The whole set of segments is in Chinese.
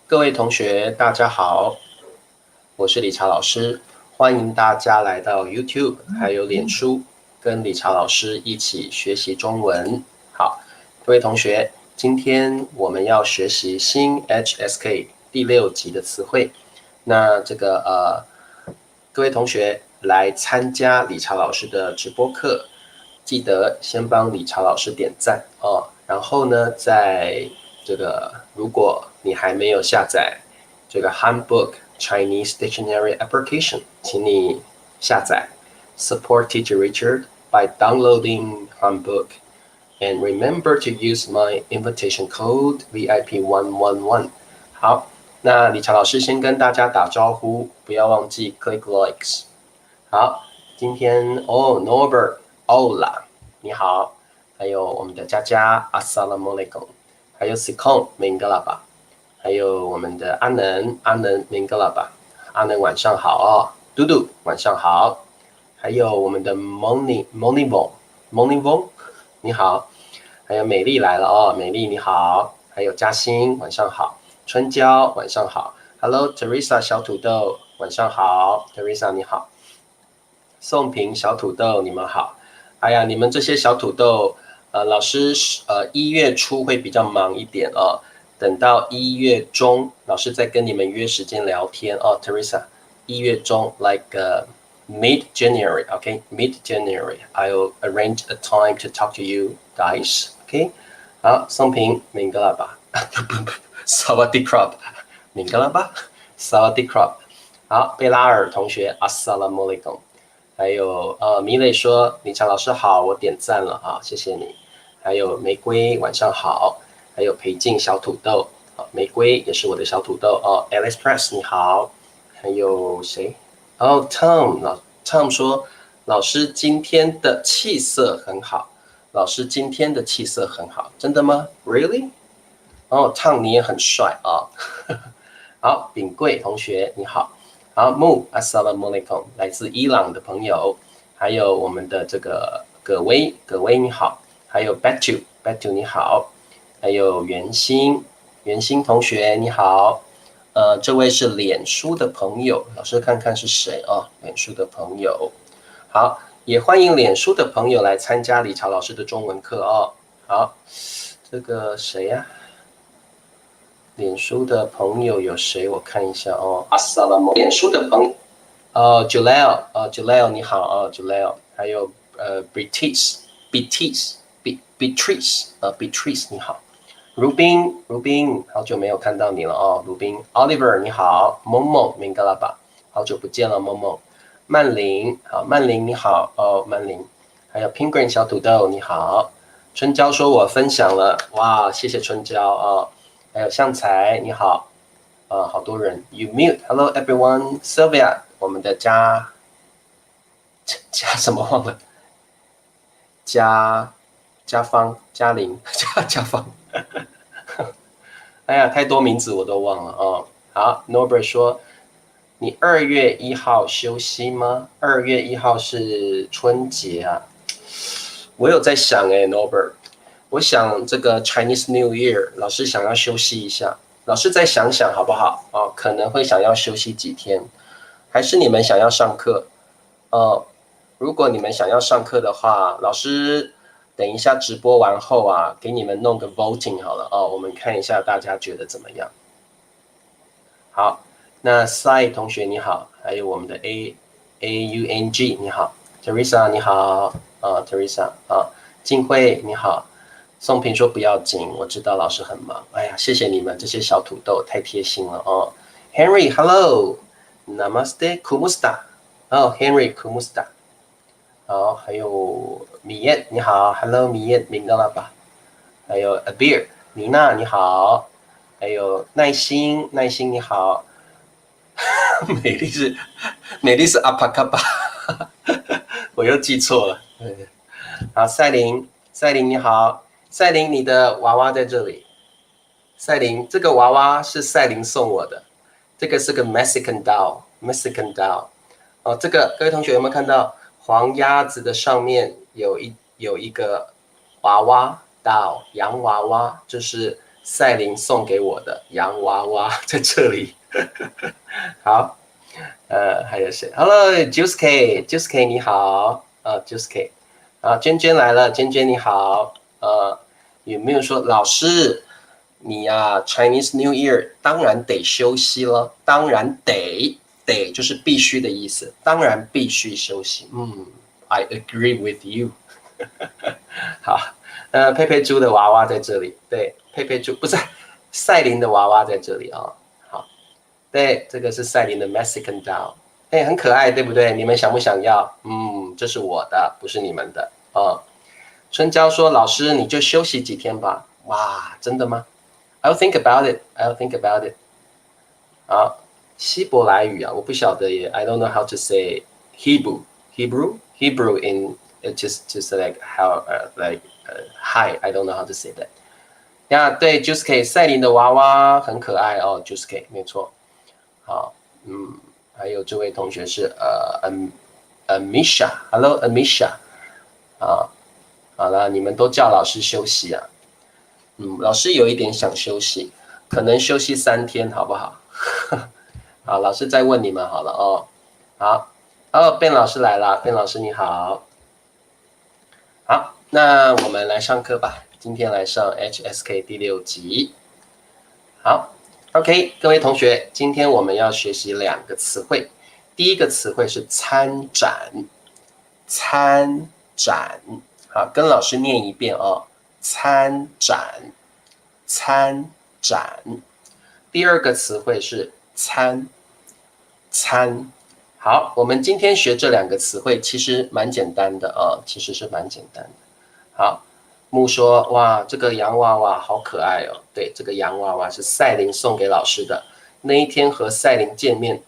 各位同学，大家好，我是理查老师，欢迎大家来到 YouTube 还有脸书，跟理查老师一起学习中文。好，各位同学，今天我们要学习新 HSK 第6集的词汇。那各位同学来参加理查老师的直播课，记得先帮理查老师点赞哦。然后呢，在如果你还没有下载这个 Handbook Chinese Dictionary Application， 请你下载 Support Teacher Richard by downloading Handbook and remember to use my invitation code VIP111。好，那理查老师先跟大家打招呼，不要忘记 click likes。好，今天Norbert Hola， 你好，还有我们的佳佳 Assalamualaikum， 还有 Sikon Mingalaba， 还有我们的阿能 Mingalaba， 阿能晚上好哦，嘟嘟晚上好，还有我们的 Monivong， 你好，还有美丽来了哦，美丽你好，还有嘉欣晚上好，春娇晚上好 ，Hello Teresa 小土豆晚上好 ，Teresa 你好。宋平小土豆，你们好。哎呀，你们这些小土豆，老师1月初会比较忙一点哦，等到1月中，老师再跟你们约时间聊天哦。Teresa， 1月中 mid January， OK，mid January，I'll arrange a time to talk to you guys，OK。好，宋平，明个了吧？萨瓦迪克，明个了吧？萨瓦迪克。好，贝拉尔同学，阿萨拉莫雷贡。还有米磊说理查老师好，我点赞了啊，谢谢你。还有玫瑰晚上好，还有裴静小土豆，玫瑰也是我的小土豆哦。Alice Press 你好，还有谁？Tom 说老师今天的气色很好，老师今天的气色很好，真的吗 ？Really？ Tom 你也很帅啊。好，炳贵同学你好。好 ，Assalamualaikum， 来自伊朗的朋友，还有我们的这个葛威你好，还有 Batu 你好，还有袁心同学你好，这位是脸书的朋友，老师看看是谁啊？脸书的朋友，好，也欢迎脸书的朋友来参加理查老师的中文课哦。好，这个谁呀？脸书的朋友有谁？我看一下哦。脸书的朋友，Julel 你好啊 ，Julel， 还有Beatrice 你好 ，Rubin 好久没有看到你了哦 ，Rubin Oliver 你好 ，Momo 明格拉巴，好久不见了 Momo， 曼玲好，曼玲你好哦，曼玲，还有 Penguin 小土豆你好，春娇说我分享了，哇，谢谢春娇哦。还有向才，你好，好多人 ，You mute，Hello everyone，Sylvia， 我们的加什么忘了，加芳、嘉玲、加芳，哎呀，太多名字我都忘了哦。好 ，Norbert 说，你2月1号休息吗？2月1号是春节啊，我有在想Norbert。我想这个 Chinese New Year， 老师想要休息一下，老师再想想好不好？可能会想要休息几天，还是你们想要上课？如果你们想要上课的话，老师等一下直播完后啊，给你们弄个 voting 好了哦，我们看一下大家觉得怎么样。好，那 Sai 同学你好，还有我们的 AUNG 你好 ，Teresa 你好，Teresa 啊，静慧你好。宋平说不要紧，我知道老师很忙。哎呀，谢谢你们这些小土豆，太贴心了哦。Henry，Hello，Namaste，Kumusta。Henry Kumusta。好，还有米燕，你好，Hello，米燕，明白了吧？还有 Abir， 妮娜你好，还有耐心你好。美丽是阿帕卡巴，我又记错了。好，赛琳你好。赛琳，你的娃娃在这里。赛琳，这个娃娃是赛琳送我的，这个是个 Mexican doll。这个各位同学有没有看到黄鸭子的上面有一个娃娃 doll 洋娃娃，就是赛琳送给我的洋娃娃在这里。好，还有谁 ？Hello Juice K，Juice K 你好，Juice K，娟娟来了，娟娟你好，有没有说老师你呀，Chinese New Year 当然得休息了，当然得就是必须的意思，当然必须休息。I agree with you 好，佩佩猪的娃娃在这里，对，佩佩猪不是赛琳的娃娃在这里啊、好，对，这个是赛琳的 Mexican doll，很可爱，对不对？你们想不想要？这是我的，不是你们的春娇说：“老师，你就休息几天吧。”哇，真的吗？I'll think about it. I'll think about it. 好，希伯来语啊，我不晓得耶。I don't know how to say Hebrew. Hebrew in just like how hi. I don't know how to say that. 对 Juice K 赛琳的娃娃很可爱哦 ，Juice K 没错。好，还有这位同学是Amisha，Hello Amisha 啊，好了，你们都叫老师休息啊。老师有一点想休息，可能休息3天，好不好？好，老师再问你们好了哦。好，Ben 老师来了，Ben 老师你好。好，那我们来上课吧。今天来上 HSK 第6集。好 ，OK， 各位同学，今天我们要学习2个词汇。第一个词汇是参展，参展。好，跟老师念一遍哦。参展，参展。第二个词汇是参，参。好，我们今天学这2个词汇，其实蛮简单的其实是蛮简单的。好，木说，哇，这个洋娃娃好可爱哦。对，这个洋娃娃是赛琳送给老师的。那一天和赛琳见面，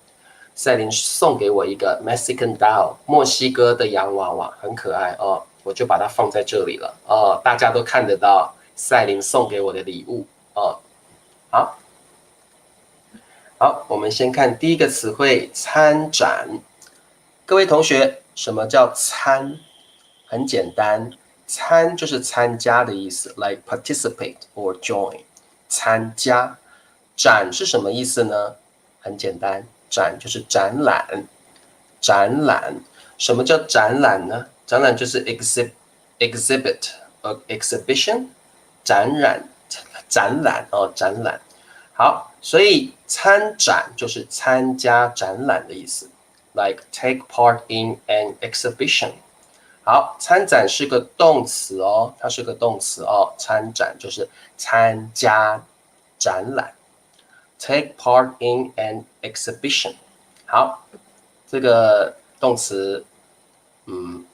赛琳送给我一个 Mexican doll， 墨西哥的洋娃娃，很可爱哦。我就把它放在这里了大家都看得到赛琳送给我的礼物好，我们先看第一个词汇参展。各位同学，什么叫参？很简单，参就是参加的意思 ，like participate or join。参加，展是什么意思呢？很简单，展就是展览，展览。什么叫展览呢？展览就是 exhibit exhibition， 展览展览。好，所以参展就是参加展览的意思 ，like take part in an exhibition。好，参展是个动词哦，它是个动词哦。参展就是参加展览 ，take part in an exhibition。好，这个动词，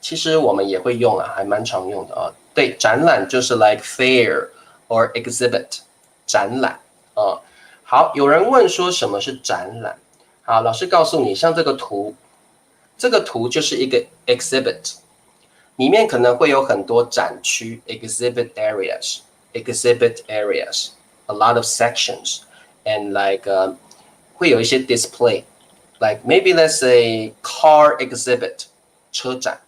其实我们也会用还蛮常用的对，展览就是 like fair or exhibit， 展览好，有人问说什么是展览？好，老师告诉你，像这个图，这个图就是一个 exhibit。里面可能会有很多展区 exhibit areas，a lot of sections, and like 会有一些 display, like maybe let's say car exhibit 车展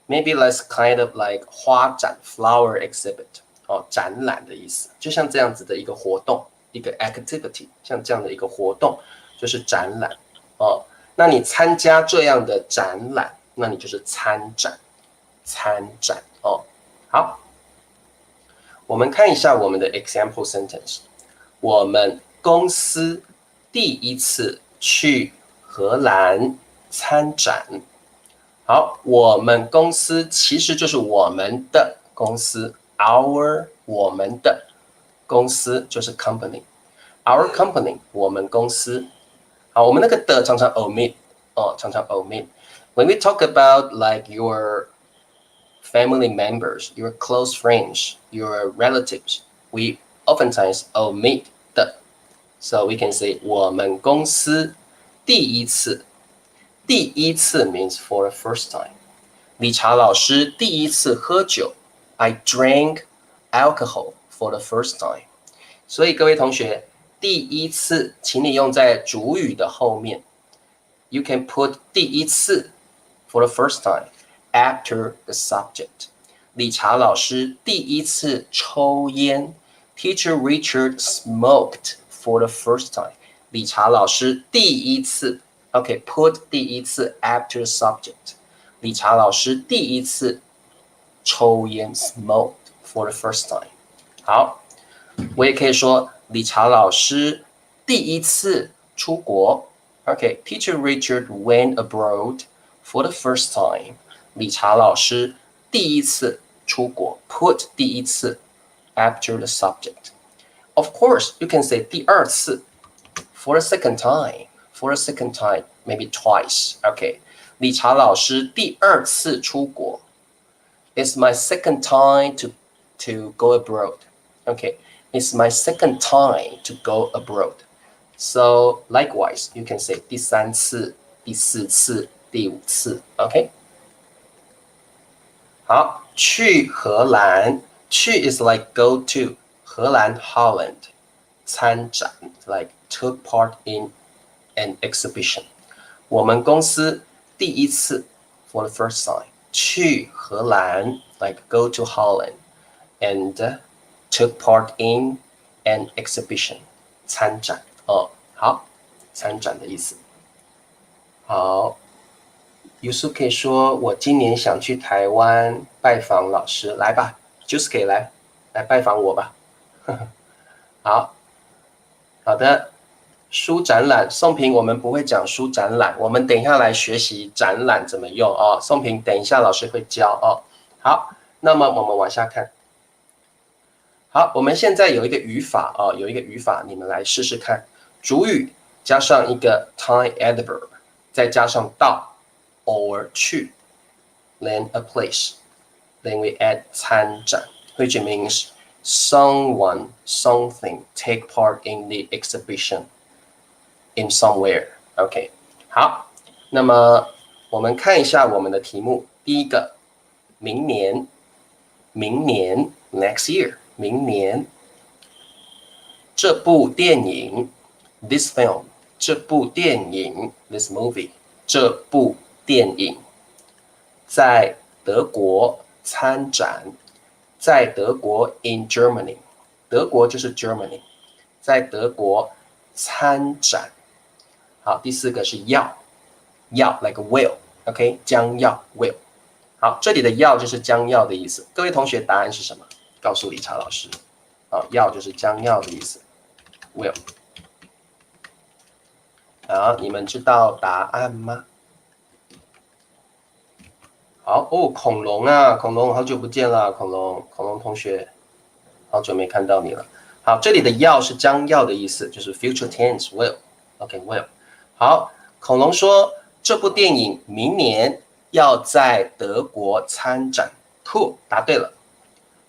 ，maybe let's kind of like 花展 flower exhibit 展览的意思，就像这样子的一个活动，一个 activity， 像这样的一个活动就是展览那你参加这样的展览，那你就是参展。参展好，我们看一下我们的 example sentence。我们公司第一次去荷兰参展。好，我们公司其实就是我们的公司 ，our 我们的公司就是 company，our company 我们公司。好，我们那个的常常 omit When we talk about like your family members, your close friends, your relatives, we oftentimes omit the. So we can say 我们公司第一次，第一次 means for the first time. 理查老师第一次喝酒 I drank alcohol for the first time. 所以各位同学，第一次请你用在主语的后面。You can put 第一次 for the first time.After the subject， 理查老师第一次抽烟 Teacher Richard smoked for the first time. 理查老师第一次 ，OK，put 第一次 after the subject。理查老师第一次抽烟 smoked for the first time。好，我也可以说理查老师第一次出国。OK，Teacher Richard went abroad for the first time。理查老师第一次出国 ，put 第一次 after the subject。Of course, you can say 第二次 for a second time, for a second time, maybe twice. OK， 理查老师第二次出国 It's my second time to go abroad. OK, it's my second time to go abroad. So likewise, you can say 第三次、第四次、第五次。OK， 好，去荷兰，去 is like go to 荷兰 Holland 参展 like took part in an exhibition。我们公司第一次 for the first time 去荷兰 like go to Holland and took part in an exhibition 参展哦，好，参展的意思。好。Yusu 可以说，我今年想去台湾拜访老师，来吧 ，Juski 来拜访我吧。好的，书展览，宋平，我们不会讲书展览，我们等一下来学习展览怎么用哦。宋平，等一下老师会教哦。好，那么我们往下看。好，我们现在有一个语法哦，有一个语法，你们来试试看。主语加上一个 time adverb， 再加上到。or 去 then a place then we add 参展 which means someone something take part in the exhibition in somewhere OK 好那么我们看一下我们的题目第一个明年 next year 明年这部电影 this film 这部电影 this movie 这部电影在德国参展，在德国 in Germany， 德国就是 Germany， 在德国参展。好，第四个是要 like will，OK， 将要 will。好，这里的要就是将要的意思。各位同学，答案是什么？告诉理查老师。好，要就是将要的意思 ，will。好，你们知道答案吗？好哦，恐龙啊，恐龙好久不见了，恐龙同学，好久没看到你了。好，这里的要是将要的意思，就是 future tense will，OK will。好，恐龙说这部电影明年要在德国参展 ，cool， 答对了。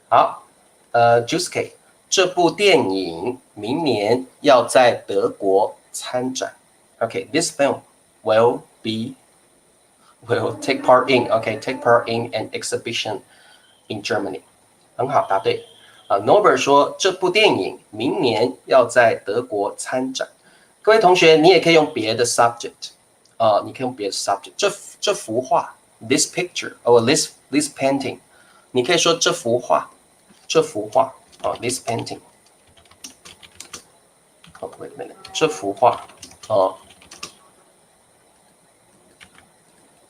好，Juicy， 这部电影明年要在德国参展 ，OK，this film will take part in part in an exhibition in Germany。很好，答对。Norbert 说这部电影明年要在德国参展。各位同学，你也可以用别的 subject， 你可以用别的 subject。这幅画 ，this picture or this painting， 你可以说这幅画，this painting。Wait a minute， 这幅画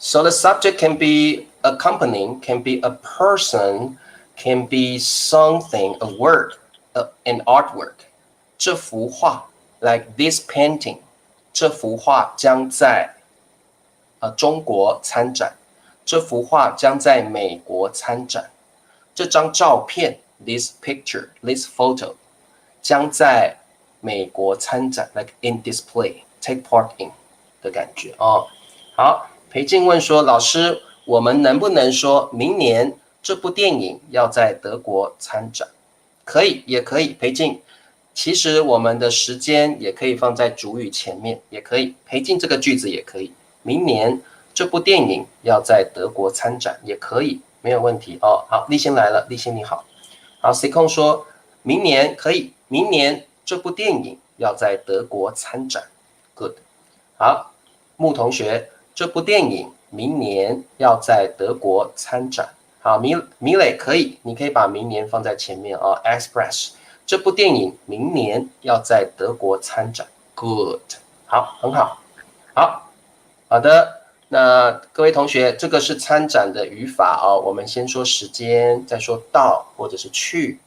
So the subject can be a company, can be a person, can be something, a word, an artwork. 这幅画 like this painting. 这幅画将在中国参展。这幅画将在美国参展。这张照片 this picture, this photo 将在美国参展 like in display, take part in 的感觉哦。好。裴静问说：“老师，我们能不能说明年这部电影要在德国参展？”可以，也可以。裴静，其实我们的时间也可以放在主语前面，也可以。裴静这个句子也可以。明年这部电影要在德国参展，也可以，没有问题哦。好，立新来了，立新你好。好 ，C 控说明年可以，明年这部电影要在德国参展。Good。好，穆同学。这部电影明年要在德国参展。好，米磊可以，你可以把明年放在前面啊。Express 这部电影明年要在德国参展。Good， 好，很好，好的。那各位同学，这个是参展的语法哦。我们先说时间，再说到或者是去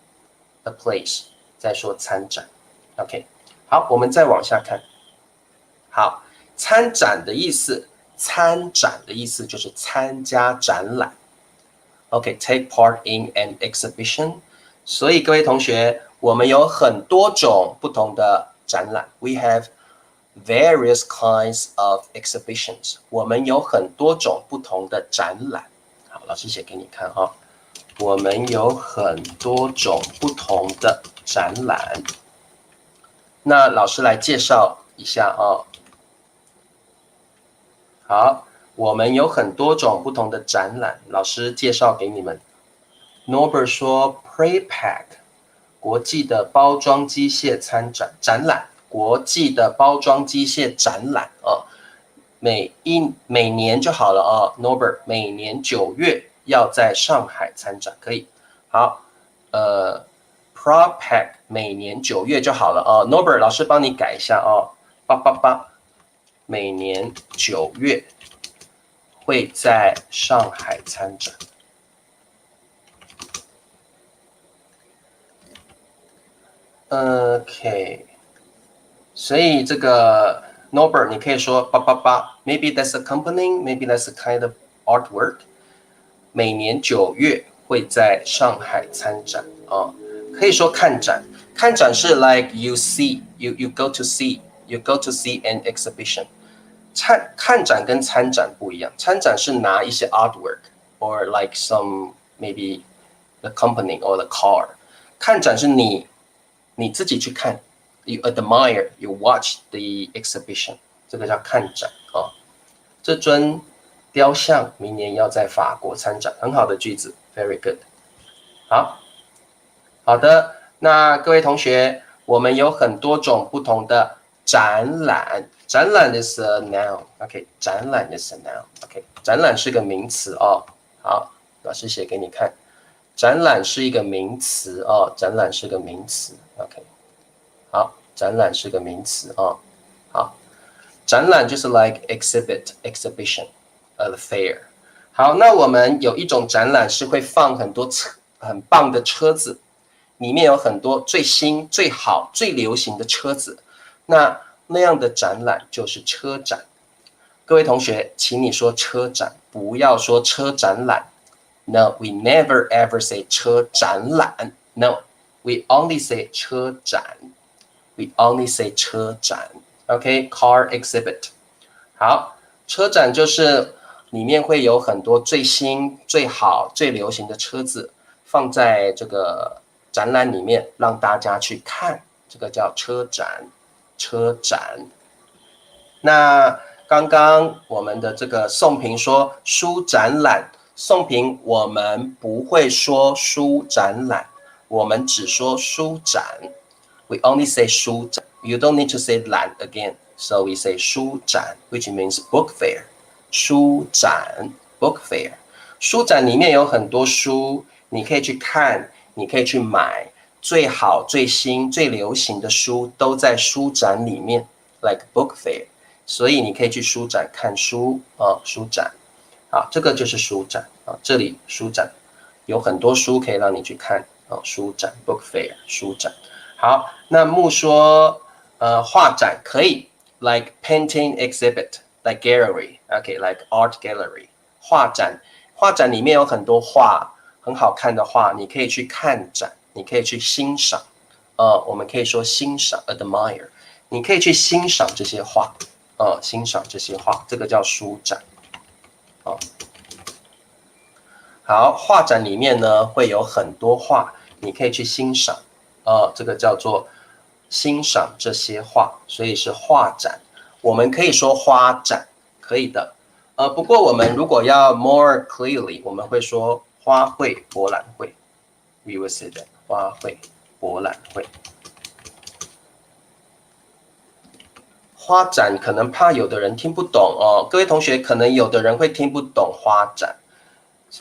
a place， 再说参展。OK， 好，我们再往下看。好，参展的意思就是参加展览。OK，take part in an exhibition。所以各位同学，我们有很多种不同的展览。We have various kinds of exhibitions。我们有很多种不同的展览。好，老师写给你看啊。我们有很多种不同的展览。那老师来介绍一下啊。好，我们有很多种不同的展览，老师介绍给你们。Norbert 说 Prepack 国际的包装机械展览，国际的包装机械展览啊，每年就好了啊。Norbert 每年9月要在上海参展，可以。好，Prepack 每年9月就好了啊。Norbert 老师帮你改一下啊，888每年9月会在上海参展。OK， 所以这个 Norbert 你可以说888 ，maybe that's a company, maybe that's a kind of artwork。每年9月会在上海参展啊，可以说看展。看展是 like you see, you go to see, you go to see an exhibition。看展跟参展不一样，参展是拿一些 artwork or like some maybe the company or the car。看展是你自己去看 ，you admire, you watch the exhibition， 这个叫看展啊。这尊雕像明年要在法国参展，很好的句子 ，very good。好的，那各位同学，我们有很多种不同的展览。展览 is a noun，OK， 展览 is a noun，OK， 展览是个名词哦。好，老师写给你看，展览是一个名词哦，展览是个名词 ，OK。好，展览是个名词哦。好，展览就是 like exhibit、exhibition、a fair。好，那我们有一种展览是会放很多很棒的车子，里面有很多最新、最好、最流行的车子。那样的展览就是车展。各位同学，请你说车展，不要说车展览。No, we never ever say 车展览。No, we only say 车展。We only say 车展。OK, car exhibit。好，车展就是里面会有很多最新、最好、最流行的车子放在这个展览里面，让大家去看，这个叫车展。车展。那刚刚我们的这个宋平说书展览，宋平我们不会说书展览，我们只说书展。We only say 书展。You don't need to say 览 again. So we say 书展 which means book fair. 书展 book fair. 书展里面有很多书，你可以去看，你可以去买。最好、最新、最流行的书都在书展里面 ，like book fair。所以你可以去书展看书啊，书展。好，这个就是书展啊，这里书展有很多书可以让你去看啊，书展 book fair 书展。好，那木说画展可以 like painting exhibit，like gallery，OK，like art gallery。画展里面有很多画，很好看的画，你可以去看展。你可以去欣赏，我们可以说欣赏 admire， 你可以去欣赏这些画，欣赏这些画，这个叫书展，好，画展里面呢会有很多画，你可以去欣赏，这个叫做欣赏这些画，所以是画展。我们可以说花展，可以的，不过我们如果要 more clearly， 我们会说花卉博览会 ，we will say that。花卉博览会，花展可能怕有的人听不懂哦。各位同学，可能有的人会听不懂花展。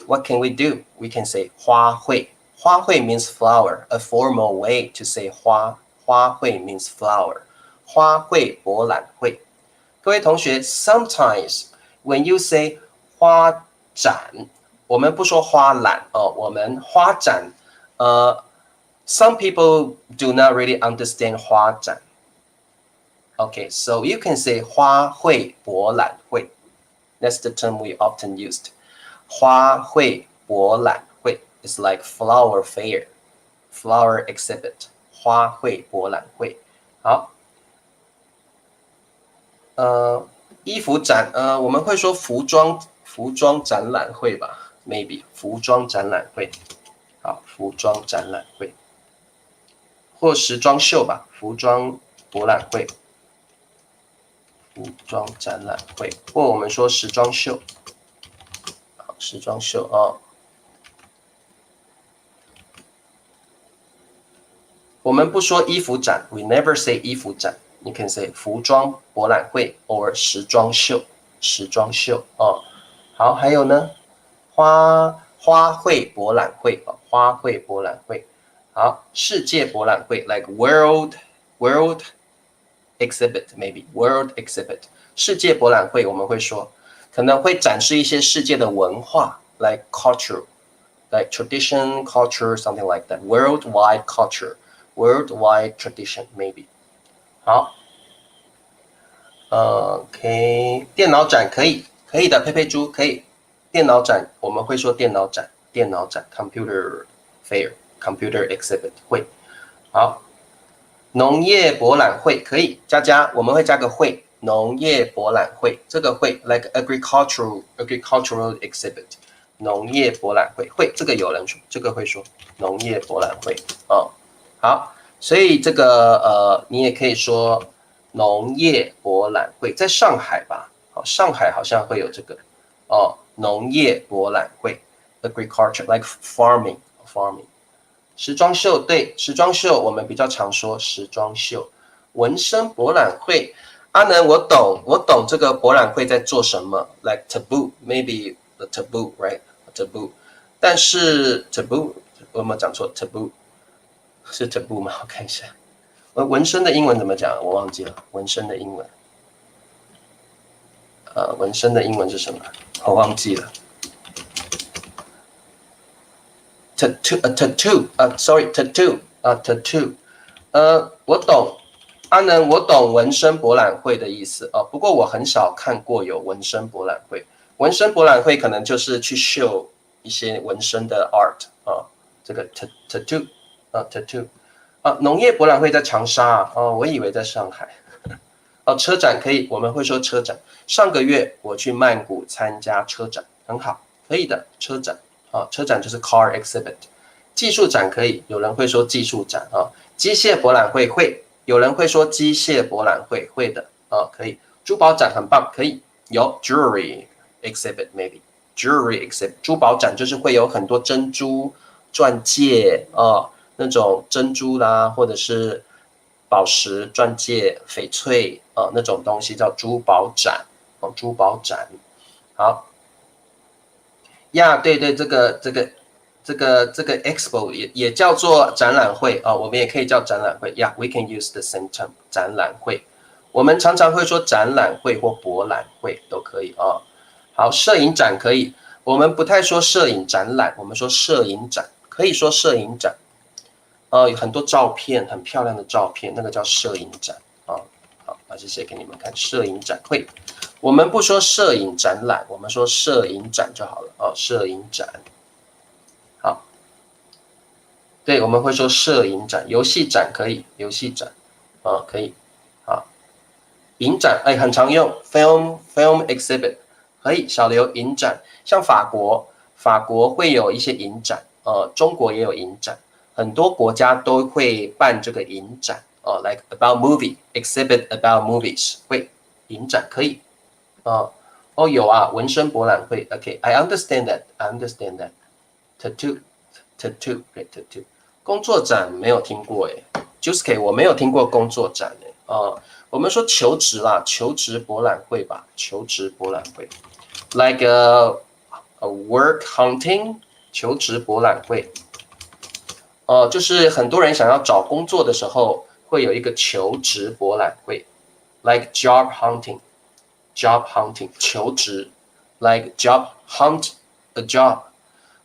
What can we do? We can say 花卉花卉 means flower, a formal way to say 花。花卉 means flower. 花卉博览会。各位同学 ，sometimes when you say 花展，我们不说花览哦，我们花展，some people do not really understand 花展。Okay, so you can say 花卉博览会。That's the term we often used. 花卉博览会 is like flower fair, flower exhibit. 花卉博览会。好，衣服展，我们会说服装展览会吧 ？Maybe 服装展览会。好，服装展览会，或时装秀吧，服装博览会。服装展览会，或我们说时装秀，好，时装秀哦。我们不说衣服展 ，we never say 衣服展。你可以 say 服装博览会 or 时装秀，时装秀哦。好，还有呢，花卉博览会哦，花卉博览会。好，世界博览会 like world exhibit maybe world exhibit 世界博览会我们会说可能会展示一些世界的文化 like culture like tradition culture something like that worldwide culture worldwide tradition maybe 好OK 电脑展可以的佩佩猪可以电脑展我们会说电脑展 computer fair computer exhibit 会好农业博览会可以加我们会加个会农业博览会这个会 like agricultural exhibit 农业博览会会这个有人说这个会说农业博览会哦好所以这个你也可以说农业博览会在上海吧好上海好像会有这个哦农业博览会 agriculture like farming 时装秀对时装秀我们比较常说时装秀纹身博览会阿能我懂这个博览会在做什么 like taboo maybe the taboo right taboo 但是 taboo 我有没有讲错 taboo 是 taboo 吗我看一下纹身的英文怎么讲我忘记了纹身的英文纹身的英文是什么我忘记了tattoo tattoo 我懂阿能我懂纹身博览会的意思不过我很少看过有纹身博览会纹身博览会可能就是去秀一些纹身的 art 这个 tattoo tattoo 农业博览会在长沙我以为在上海车展可以我们会说车展上个月我去曼谷参加车展很好可以的车展车展就是 car exhibit 技术展可以有人会说技术展机械博览会会有人会说机械博览会会的可以珠宝展很棒可以有 jewelry exhibit maybe jewelry exhibit 珠宝展就是会有很多珍珠钻戒那种珍珠啦或者是宝石钻戒翡翠那种东西叫珠宝展珠宝展好呀对这个 expo 也叫做展览会我们也可以叫展览会we can use the same term 展览会我们常常会说展览会或博览会都可以好摄影展可以我们不太说摄影展览我们说摄影展可以说摄影展有很多照片很漂亮的照片那个叫摄影展好把这些给你们看摄影展会我们不说摄影展览我们说摄影展就好了摄影展好对我们会说摄影展游戏展可以游戏展可以好影展很常用 film exhibit 可以小刘影展像法国会有一些影展中国也有影展很多国家都会办这个影展like about movie exhibit about movies 会影展可以有纹身博览会 OK I understand that tattoo great tattoo 工作展没有听过Juske 我没有听过工作展我们说求职啦求职博览会吧求职博览会 like a work hunting 求职博览会就是很多人想要找工作的时候，会有一个求职博览会 ，like job hunting，job hunting 求职 ，like job hunt a job。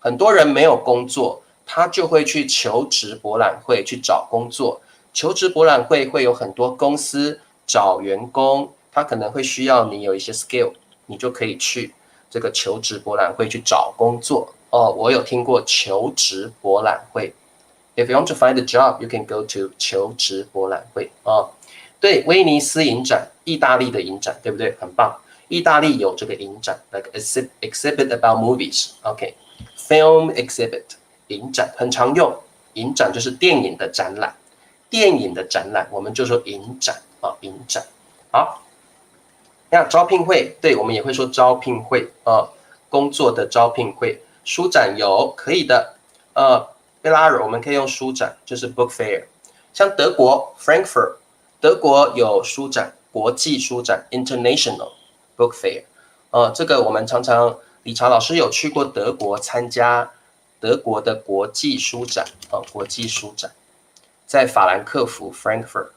很多人没有工作，他就会去求职博览会去找工作。求职博览会会有很多公司找员工，他可能会需要你有一些 skill， 你就可以去这个求职博览会去找工作。我有听过求职博览会。If you want to find a job, you can go to 求职博览会对，威尼斯影展，意大利的影展，对不对？很棒。意大利有这个影展 ，like exhibit about movies。OK，film exhibit 影展很常用，影展就是电影的展览，电影的展览我们就说影展影展。好，那招聘会，对我们也会说招聘会工作的招聘会，书展有可以的贝拉尔我们可以用书展，就是 book fair。像德国 Frankfurt， 德国有书展，国际书展 international book fair。这个我们常常理查老师有去过德国参加德国的国际书展国际书展在法兰克福 Frankfurt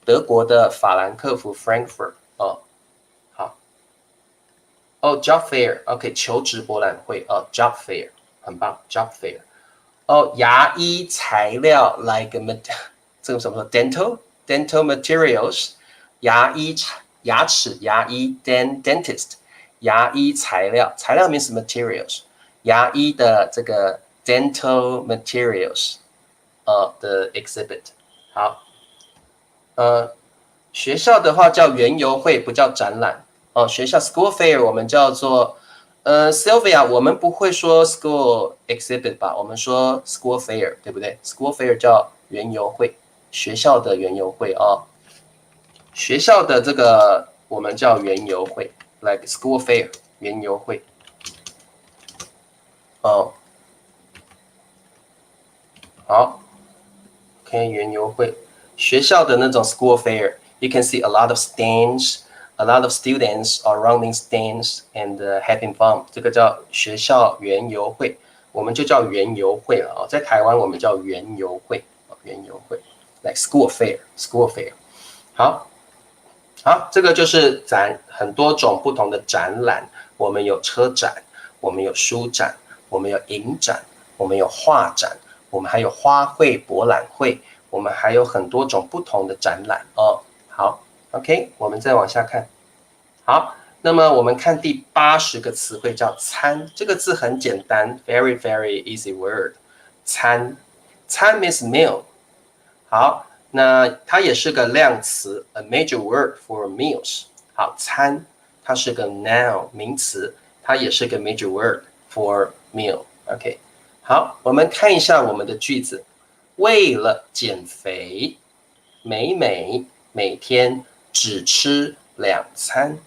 德国的法兰克福 Frankfurt 好job fair，OK， 求职博览会job fair 很棒 job fair。牙医材料 like 这个什么 dental materials， 牙齿牙医 dentist， 牙医材料 means materials， 牙医的这个 dental materials 的 exhibit。 好，学校的话叫园游会，不叫展览学校 school fair 我们叫做Sylvia， 我们不会说 school exhibit 吧？我们说 school fair， 对不对 ？school fair 叫园游会，学校的园游会学校的这个我们叫园游会 ，like school fair 园游会。好 ，OK 园游会，学校的那种 school fair，you can see a lot of stands。A lot of students are running stands and having fun。这个叫学校园游会，我们就叫园游会了在台湾我们叫园游会，园游会 ，like school fair，school fair。好，这个就是很多种不同的展览。我们有车展，我们有书展，我们有影展，我们有画展，我们还有花卉博览会，我们还有很多种不同的展览好。OK， 我们再往下看。好，那么我们看第80个词汇叫餐，这个字很简单 ，very very easy word。餐 means meal。好，那它也是个量词 ，a major word for meals。好，餐它是个 noun 名词，它也是个 major word for meal。OK， 好，我们看一下我们的句子。为了减肥，美美每天只吃2餐。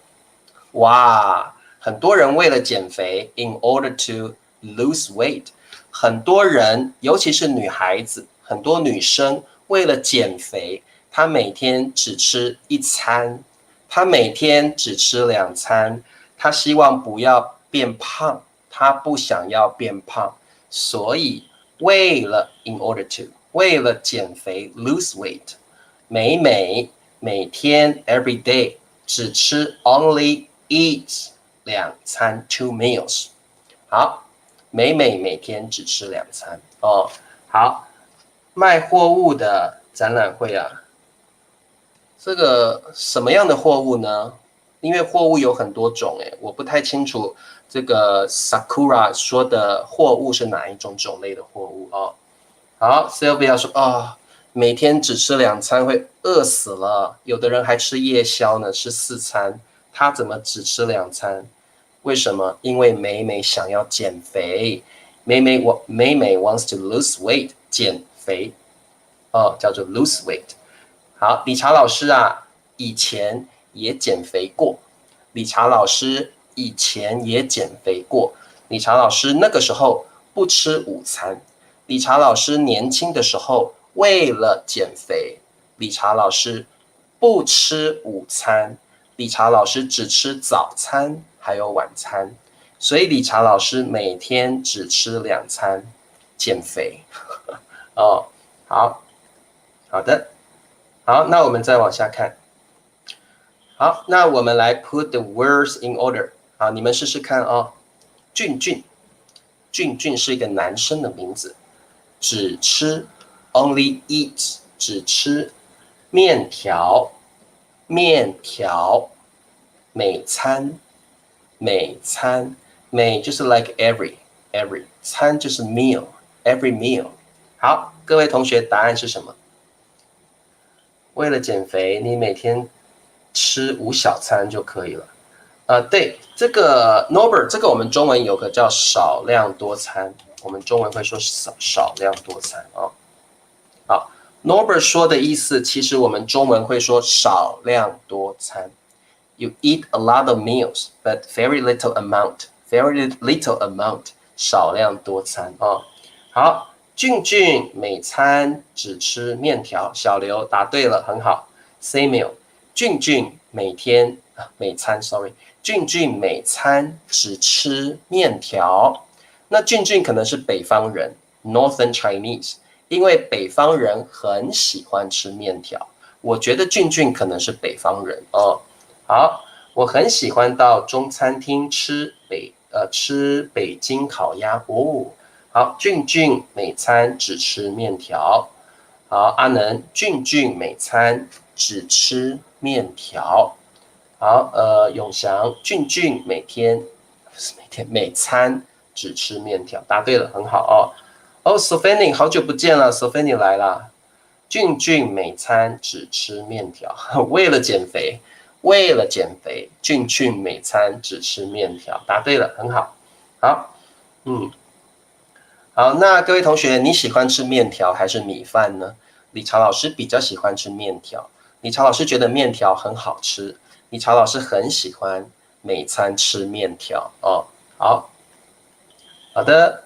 哇，很多人为了减肥 ，in order to lose weight， 很多人，尤其是女孩子，很多女生为了减肥，她每天只吃1餐，她每天只吃2餐，她希望不要变胖，她不想要变胖，所以为了 in order to 为了减肥 lose weight， 美美每天 every day 只吃 only eat 2餐 2 meals。 好，美美每天只吃2餐好，卖货物的展览会这个什么样的货物呢？因为货物有很多种我不太清楚这个 Sakura 说的货物是哪一种种类的货物好 Sylvia 说每天只吃2餐会饿死了，有的人还吃夜宵呢，吃4餐，他怎么只吃2餐？为什么？因为美美想要减肥，美美 wants to lose weight， 减肥叫做 lose weight。好，理查老师以前也减肥过。理查老师以前也减肥过。理查老师那个时候不吃午餐。理查老师年轻的时候为了减肥，理查老师不吃午餐。理查老师只吃早餐还有晚餐，所以理查老师每天只吃2餐，减肥。哦。好，好的，好，那我们再往下看。好，那我们来 put the words in order。好，你们试试看哦。俊俊，俊俊是一个男生的名字，只吃 only eat 只吃面条，面条，美餐，美餐，美就是 like every，餐就是 meal，every meal。好，各位同学，答案是什么？为了减肥，你每天吃5小餐就可以了。对，这个 Norbert， 这个我们中文有个叫少量多餐，我们中文会说少量多餐啊。好 ，Norbert 说的意思，其实我们中文会说少量多餐。You eat a lot of meals, but very little amount. Very little amount， 少量多餐啊。好，俊俊每餐只吃面条。小刘答对了，很好。Same meal。俊俊每天每餐，sorry， 俊俊每餐只吃面条。那俊俊可能是北方人 ，Northern Chinese， 因为北方人很喜欢吃面条。我觉得俊俊可能是北方人哦。好，我很喜欢到中餐厅吃北京烤鸭哦。好，俊俊每餐只吃面条。好，阿能，俊俊每餐只吃面条。好，永祥，俊俊每餐只吃面条，答对了，很好哦。哦 ，Sophie， 好久不见了 ，Sophie 来啦。俊俊每餐只吃面条，为了减肥，为了减肥，俊俊每餐只吃面条，答对了，很好。好，好，那各位同学，你喜欢吃面条还是米饭呢？理查老师比较喜欢吃面条，理查老师觉得面条很好吃，理查老师很喜欢每餐吃面条哦。好，好的，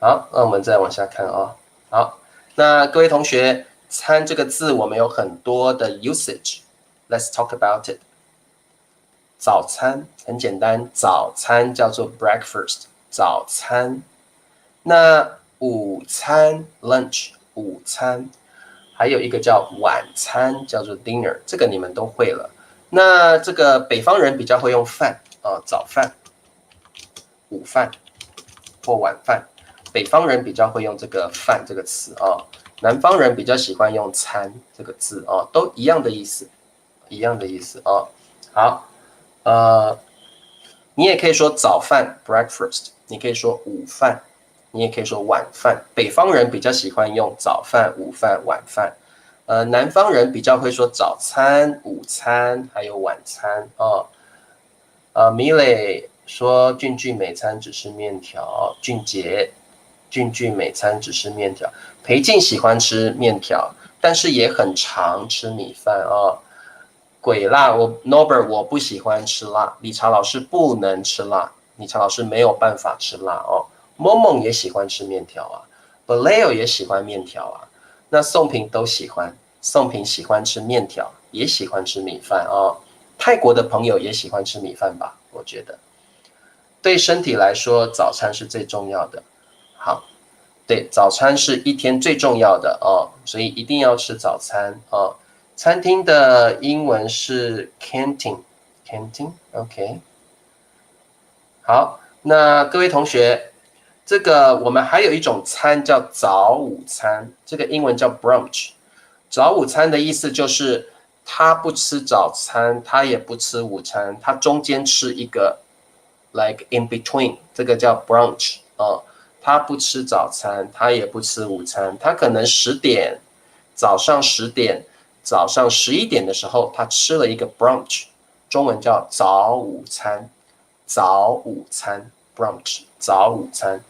好，那我们再往下看哦。好，那各位同学，餐这个字我们有很多的 usage，Let's talk about it。早餐很简单，早餐叫做 breakfast， 早餐。那午餐 lunch， 午餐，还有一个叫晚餐，叫做 dinner， 这个你们都会了。那这个北方人比较会用饭啊，早饭、午饭或晚饭。北方人比较会用这个饭这个词啊，南方人比较喜欢用餐这个字啊，都一样的意思，一样的意思啊。好，你也可以说早饭 breakfast， 你可以说午饭，你也可以说晚饭。北方人比较喜欢用早饭、午饭、晚饭，南方人比较会说早餐、午餐还有晚餐哦。米磊说俊俊每餐只吃面条，俊杰俊俊每餐只吃面条。裴静喜欢吃面条，但是也很常吃米饭哦。鬼辣，Norbert 我不喜欢吃辣，理查老师不能吃辣，理查老师没有办法吃辣哦。梦梦也喜欢吃面条啊 b a l e o 也喜欢面条啊，那宋平都喜欢，宋平喜欢吃面条，也喜欢吃米饭哦。泰国的朋友也喜欢吃米饭吧？我觉得，对身体来说，早餐是最重要的。好，对，早餐是一天最重要的哦，所以一定要吃早餐哦。餐厅的英文是 canteen，OK。好，那各位同学，这个我们还有一种餐叫早午餐，这个英文叫 brunch。早午餐的意思就是他不吃早餐，他也不吃午餐，他中间吃一个 like in between， 这个叫 brunch 哦。他不吃早餐，他也不吃午餐，他可能早上10点、早上11点的时候，他吃了一个 brunch， 中文叫早午餐，早午餐 brunch， 早午餐。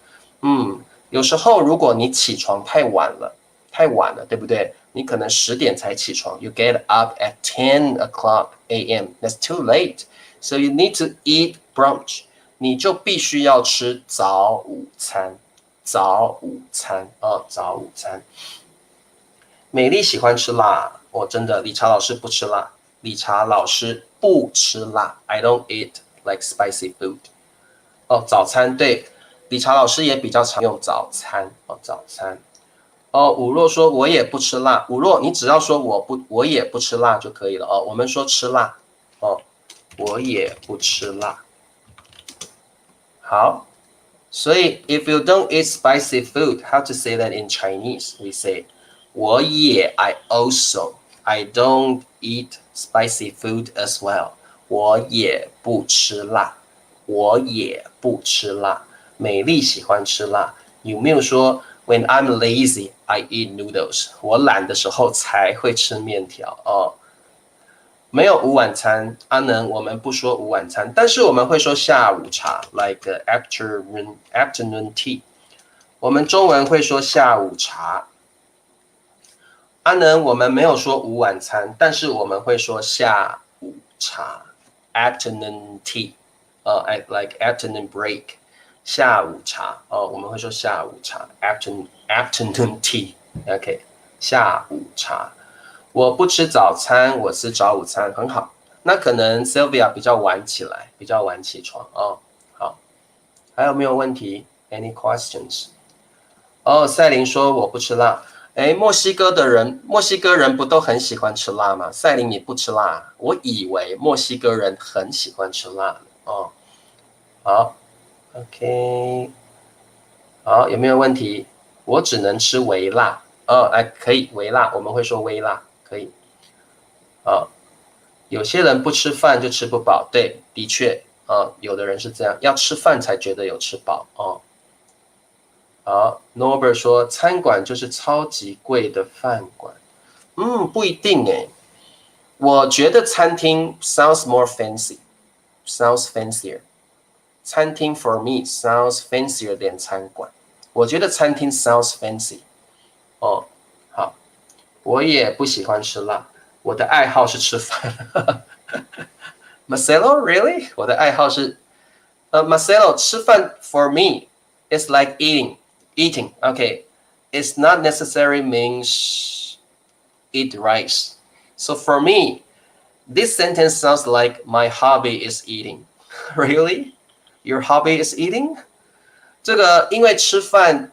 有时候如果你起床太晚了，对不对？你可能10点才起床 ，You get up at 10 o'clock a.m. That's too late, so you need to eat brunch. 你就必须要吃早午餐，早午餐哦，早午餐。美丽喜欢吃辣，我真的，理查老师不吃辣，理查老师不吃辣 ，I don't eat like spicy food。哦，早餐对，理查老师也比较常用早餐哦，早餐。哦，武若说我也不吃辣。武若，你只要说我也不吃辣就可以了哦。我们说吃辣哦，我也不吃辣。好，所以 if you don't eat spicy food, how to say that in Chinese? We say 我也 I also I don't eat spicy food as well. 我也不吃辣，我也不吃辣。美丽喜欢吃辣，有没有说 When I'm lazy, I eat noodles. 我懒的时候才会吃面条哦。没有午晚餐，阿能，我们不说午晚餐，但是我们会说下午茶 ，like afternoon tea。我们中文会说下午茶。阿能，我们没有说午晚餐，但是我们会说下午茶 ，afternoon tea，like afternoon break， 下午茶哦，我们会说下午茶 afternoon tea，OK， 下午茶。我不吃早餐，我吃早午餐，很好。那可能 Sylvia 比较晚起来，比较晚起床哦。好，还有没有问题 ？Any questions？ 哦，赛琳说我不吃辣。哎，墨西哥人不都很喜欢吃辣吗？赛琳你不吃辣，我以为墨西哥人很喜欢吃辣哦。好 ，OK， 好，有没有问题？我只能吃微辣。哦，哎，可以微辣，我们会说微辣，可以。好。有些人不吃饭就吃不饱，对，的确，有的人是这样，要吃饭才觉得有吃饱哦。好 ，Norbert 说餐馆就是超级贵的饭馆，不一定诶，我觉得餐厅 sounds more fancy，sounds fancier。餐厅 for me sounds fancier than 餐馆，我觉得餐厅 sounds fancy。哦，好，我也不喜欢吃辣，我的爱好是吃饭。Marcelo, really? 我的爱好是Marcelo 吃饭 for me is like eating. Okay, it's not necessarily means eat rice. So for me, this sentence sounds like my hobby is eating. Really? Your hobby is eating? 这个因为吃饭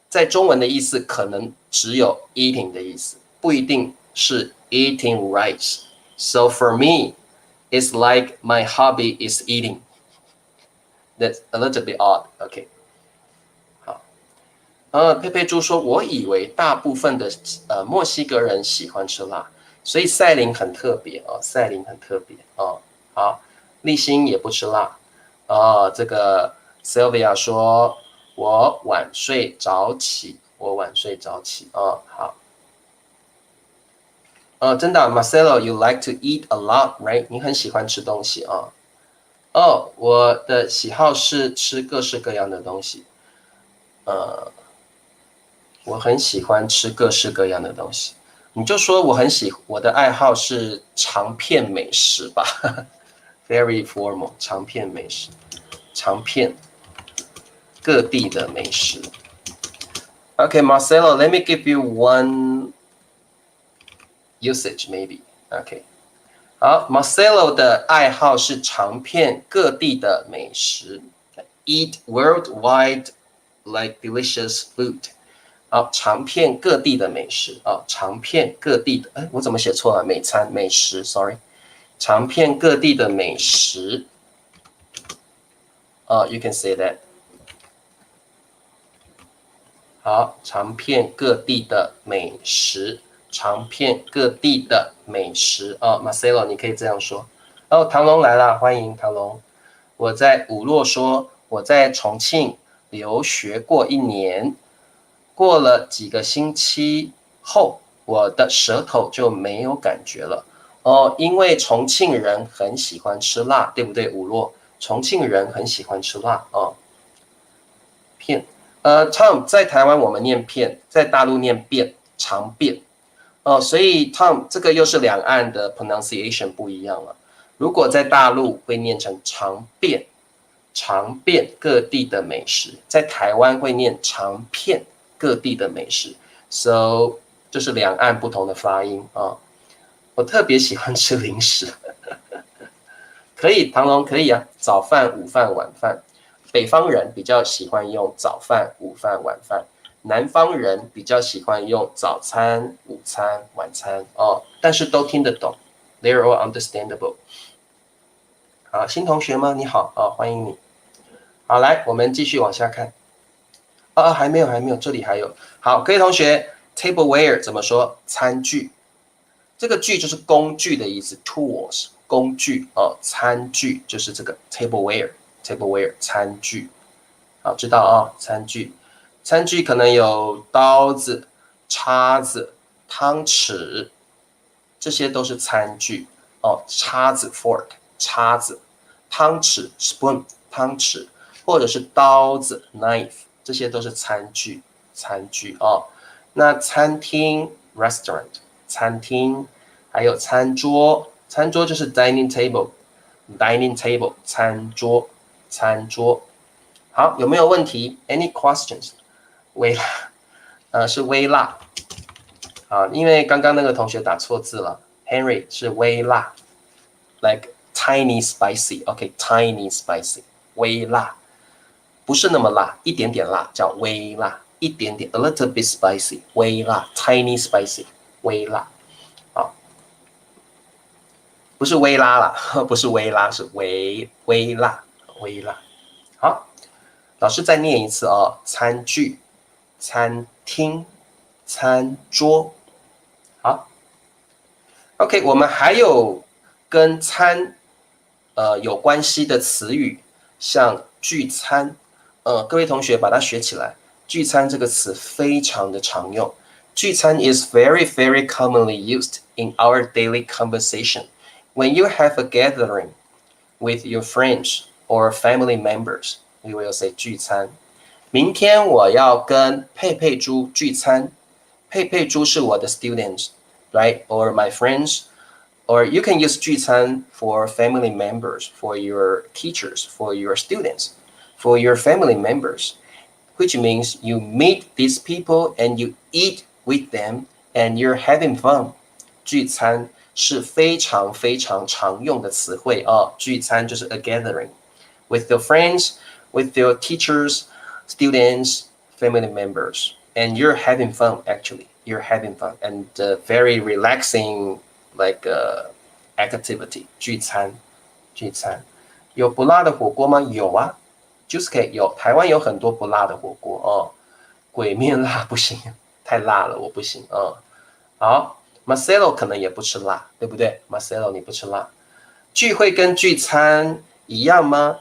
在中文的意思可能只有 eating 的意思，不一定是 eating rice. So for me, it's like my hobby is eating. That's a little bit odd. OK， 好。佩佩猪说，我以为大部分的墨西哥人喜欢吃辣，所以赛琳很特别哦，赛琳很特别哦。好，立新也不吃辣哦。这个 Sylvia 说，我晚睡早起，我晚睡早起哦。好。真的 ，Marcelo, you like to eat a lot, right？ 你很喜欢吃东西啊。哦，我的喜好是吃各式各样的东西。我很喜欢吃各式各样的东西。你就说我的爱好是尝遍美食吧，very formal， 尝遍美食，尝遍各地的美食。Okay, Marcelo, let me give you one usage maybe. Okay. 好 ，Marcelo 的爱好是尝遍各地的美食 ，eat worldwide like delicious food。好，尝遍各地的美食啊，尝遍各地的，哎，我怎么写错了？美食，sorry， 尝遍各地的美食。You can say that。好，尝遍各地的美食。尝遍各地的美食哦 ，Marcelo， 你可以这样说。哦，唐龙来了，欢迎唐龙。我在武洛说，我在重庆留学过1年，过了几个星期后，我的舌头就没有感觉了。哦，因为重庆人很喜欢吃辣，对不对？武洛，重庆人很喜欢吃辣哦。片，Tom 在台湾我们念片，在大陆念便，长便。哦，所以 Tom 这个又是两岸的 pronunciation 不一样了。如果在大陆会念成尝遍，尝遍各地的美食；在台湾会念尝遍各地的美食。So 这是两岸不同的发音啊。我特别喜欢吃零食，可以，唐龙可以啊，早饭、午饭、晚饭。北方人比较喜欢用早饭、午饭、晚饭。南方人比较喜欢用早餐、午餐、晚餐哦，但是都听得懂 ，they're all understandable。好，新同学吗？你好，欢迎你。好，来，我们继续往下看。还没有，这里还有。好，各位同学 ，tableware 怎么说？餐具。这个具就是工具的意思 ，tools 工具哦，餐具就是这个 tableware 餐具。好，知道餐具，餐具可能有刀子、叉子、汤匙，这些都是餐具哦。叉子 fork 叉子，汤匙 spoon 汤匙，或者是刀子 knife， 这些都是餐具哦。那餐厅 restaurant 餐厅，还有餐桌，餐桌就是 dining table 餐桌。好，有没有问题 ？Any questions？ 微辣，是微辣啊，因为刚刚那个同学打错字了 ，Henry 是微辣 ，like tiny spicy，OK，tiny spicy， 微辣，不是那么辣，一点点辣叫微辣，一点点 a little bit spicy， 微辣 ，tiny spicy， 微辣，啊，不是微拉啦，不是微拉，是微辣，微辣。好，老师再念一次哦，餐具。餐厅、餐桌。好 ，OK， 我们还有跟餐有关系的词语，像聚餐。各位同学把它学起来。聚餐这个词非常的常用。聚餐 is very, very commonly used in our daily conversation. When you have a gathering with your friends or family members, we will say 聚餐。明天我要跟佩佩猪聚餐。佩佩猪是我的 students, right? Or my friends. Or you can use 聚餐 for family members, for your teachers, for your students, for your family members, which means you meet these people and you eat with them and you're having fun. 聚餐是非常非常常用的词汇哦。聚餐就是 a gathering with your friends, with your teachers, students, family members, and you're having fun. Actually, you're having fun and very relaxing, like activity. 聚餐有不辣的火锅吗？有啊 Juice 有，台湾有很多不辣的火锅哦。鬼面辣不行，太辣了，我不行好 ，Marcelo 可能也不吃辣，对不对 ？Marcelo 你不吃辣。聚会跟聚餐一样吗？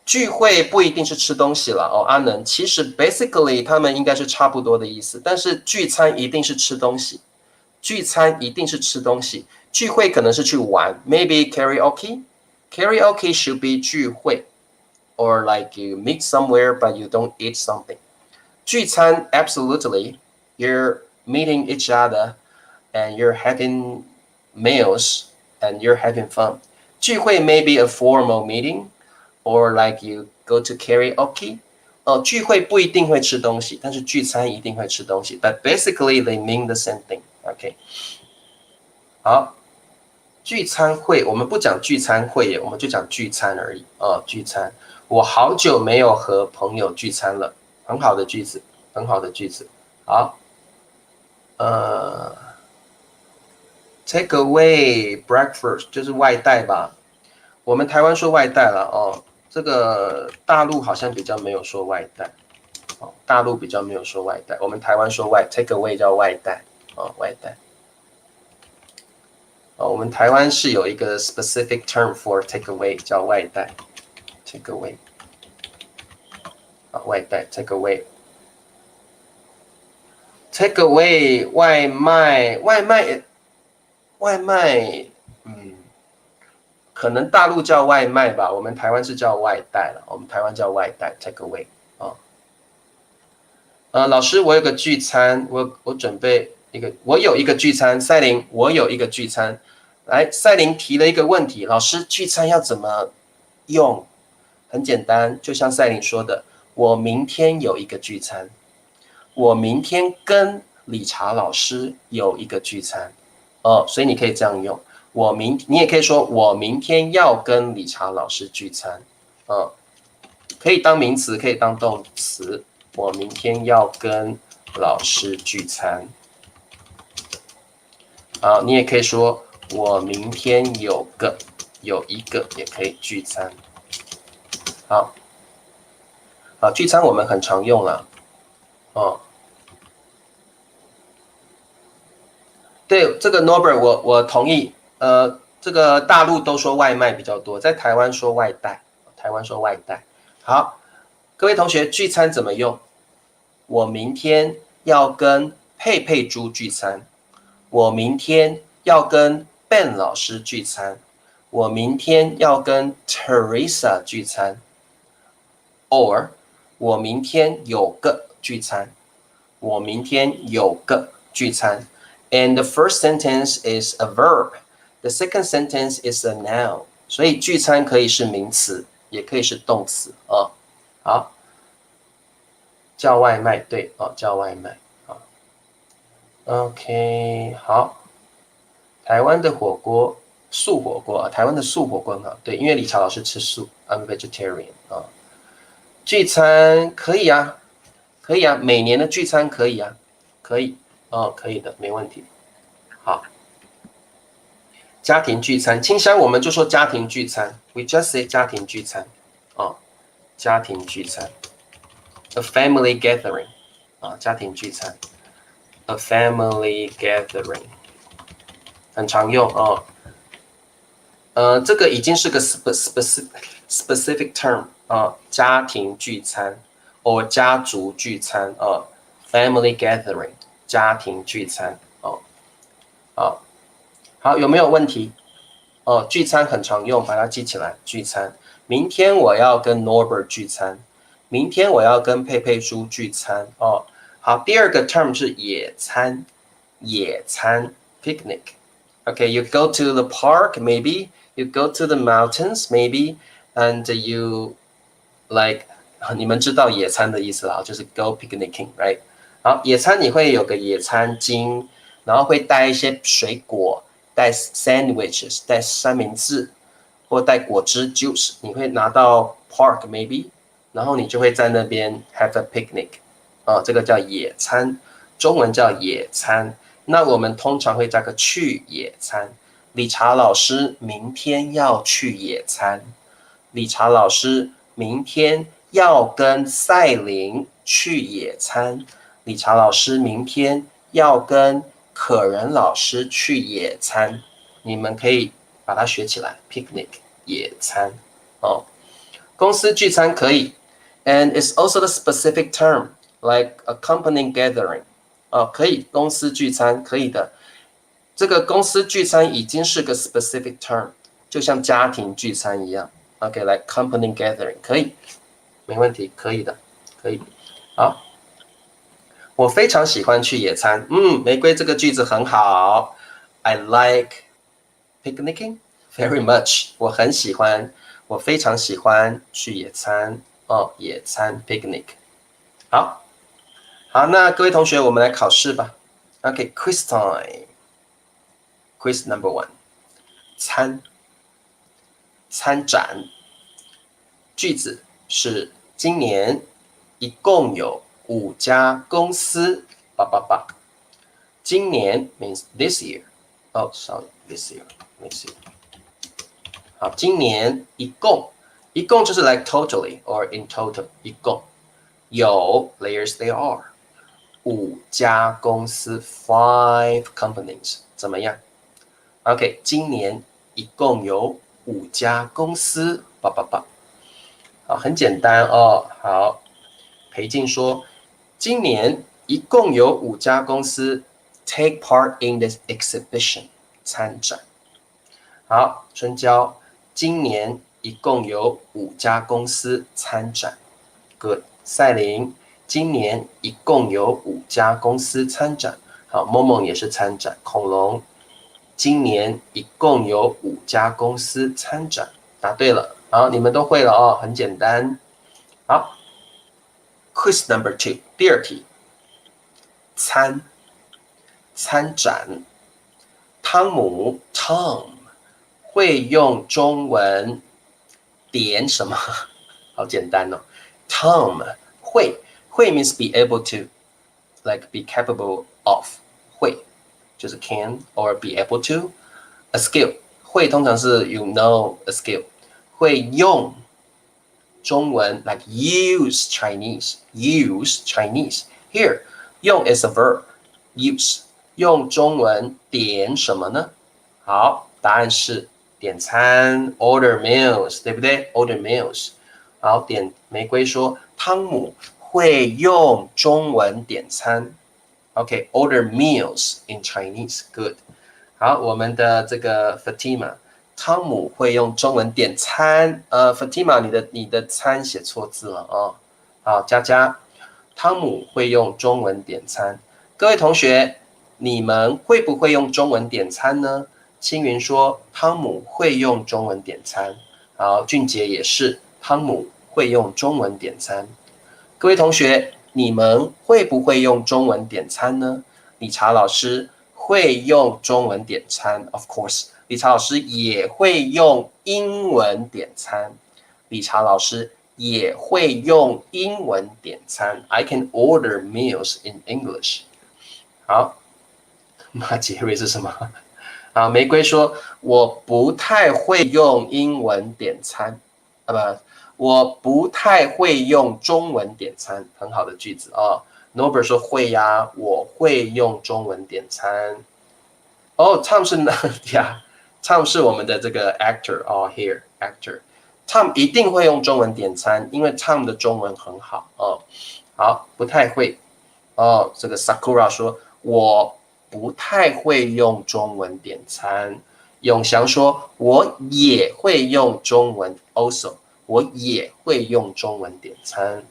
聚会不一定是吃东西了哦，阿能。其实 basically 他们应该是差不多的意思，但是聚餐一定是吃东西，聚餐一定是吃东西，聚会可能是去玩 ，maybe karaoke should be 聚会 ，or like you meet somewhere but you don't eat something。聚餐 absolutely you're meeting each other and you're having meals and you're having fun。聚会 maybe a formal meeting。Or like you go to karaoke，聚会不一定会吃东西，但是聚餐一定会吃东西。But basically they mean the same thing。OK， 好，聚餐会我们不讲聚餐会耶，我们就讲聚餐而已。聚餐，我好久没有和朋友聚餐了，很好的句子，很好的句子。好，take away breakfast 就是外带吧。我们台湾说外带了哦。这个大陆好像比较没有说外带，大陆比较没有说外带，我们台湾说take away 叫外带，外带，我们台湾是有一个 specific term for take away 叫外带 ，take away， 外带 take away，take away 外卖，可能大陆叫外卖吧，我们台湾是叫外带了。我们台湾叫外带 ，take away 老师，我有个聚餐，我准备我有一个聚餐。赛琳，我有一个聚餐。来，赛琳提了一个问题，老师，聚餐要怎么用？很简单，就像赛琳说的，我明天有一个聚餐，我明天跟理查老师有一个聚餐。所以你可以这样用。你也可以说我明天要跟理查老师聚餐，可以当名词，可以当动词。我明天要跟老师聚餐。好，你也可以说我明天有一个也可以聚餐。好，聚餐我们很常用了。对，这个 Norbert 我同意。这个大陆都说外卖比较多，在台湾说外带。好，各位同学，聚餐怎么用？我明天要跟佩佩猪聚餐。我明天要跟 Ben 老师聚餐。我明天要跟 Teresa 聚餐。or 我明天有个聚餐。我明天有个聚餐。And the first sentence is a verb. The second sentence is a noun. 所以聚餐可以是名词，也可以是动词啊。好，叫外卖，对哦，叫外卖。好 ，OK， 好。台湾的火锅，素火锅啊，台湾的素火锅很好，对，因为李朝老师吃素 ，I'm vegetarian 啊。聚餐可以啊，可以啊，每年的聚餐可以啊，可以哦，可以的，没问题。好，家庭聚餐，清香我们就说家庭聚餐 ，we just say 家庭聚餐哦，家庭聚餐 ，a family gathering 啊，家庭聚餐 ，a family gathering 很常用哦。这个已经是个 specific term 啊，家庭聚餐或家族聚餐啊 ，family gathering 家庭聚餐哦。好，有没有问题？哦，聚餐很常用，把它记起来。聚餐，明天我要跟 Norbert 聚餐，明天我要跟佩佩猪聚餐哦。好，第二个 term 是野餐，野餐 picnic。Okay, you go to the park, maybe you go to the mountains, maybe, and you like 你们知道野餐的意思啦，就是 go picnicking, right? 好，野餐你会有个野餐巾，然后会带一些水果，带 sandwiches， 带三明治，或带果汁 juice， 你会拿到 park maybe， 然后你就会在那边 have a picnic， 这个叫野餐，中文叫野餐。那我们通常会加个去野餐。理查老师明天要去野餐。理查老师明天要跟赛琳去野餐。理查老师明天要跟可人老师去野餐。你们可以把它学起来 ，picnic 野餐哦。公司聚餐可以 ，and it's also the specific term like a company gathering。可以，公司聚餐可以的。这个公司聚餐已经是个 specific term， 就像家庭聚餐一样。OK，like company gathering 可以，没问题，可以的，可以。好，我非常喜欢去野餐。玫瑰这个句子很好。I like picnicking very much。我很喜欢，我非常喜欢去野餐。野餐 picnic。好。好，那各位同学，我们来考试吧。OK，quiz time。Quiz number one， 参展。句子是今年一共有5家公司。今年 means this year。sorry, this year。好，今年一共就是 like totally or in total， 一共有 layers there are。5家公司 ，5 companies， 怎么样 ？OK， 今年一共有5家公司，好，很简单哦。好，裴静说，今年一共有5家公司 take part in this exhibition， 参展。好，春娇，今年一共有5家公司参展。Good， 赛琳。今年一共有5家公司参展。好，梦梦也是参展。恐龙，今年一共有5家公司参展。答对了，好，你们都会了哦，很简单。好 ，Quiz number 2， 第二题，参展。汤姆 Tom 会用中文点什么？好简单哦。Tom 会 means be able to like be capable of 会就是 can or be able to a skill 会通常是 you know a skill 会用中文 like use Chinese here 用 is a verb use 用中文点什么呢？好，答案是点餐 order meals 对不对 order meals 好，点玫瑰说汤姆会用中文点餐 OK order meals in Chinese good 好，我们的这个 Fatima汤姆会用中文点餐。Fatima，你的餐写错字了哦。好，佳佳，汤姆会用中文点餐。各位同学，你们会不会用中文点餐呢？青云说，汤姆会用中文点餐。好，俊杰也是，汤姆会用中文点餐。各位同学，你们会不会用中文点餐呢？理查老师会用中文点餐 ，of course。理查老师也会用英文点餐。理查老师也会用英文点餐。I can order meals in English。好，马杰瑞是什么？啊，玫瑰说我不太会用英文点餐，不，我不太会用中文点餐。很好的句子啊。Norbert 说会呀，我会用中文点餐。哦 ，Tom 是哪呀？Tom 是我们的这个 actor 哦 ，here actor。Tom 一定会用中文点餐，因为 Tom 的中文很好哦。好，不太会哦。这个 Sakura 说，我不太会用中文点餐。永祥说，我也会用中文 ，also 我也会用中文点餐。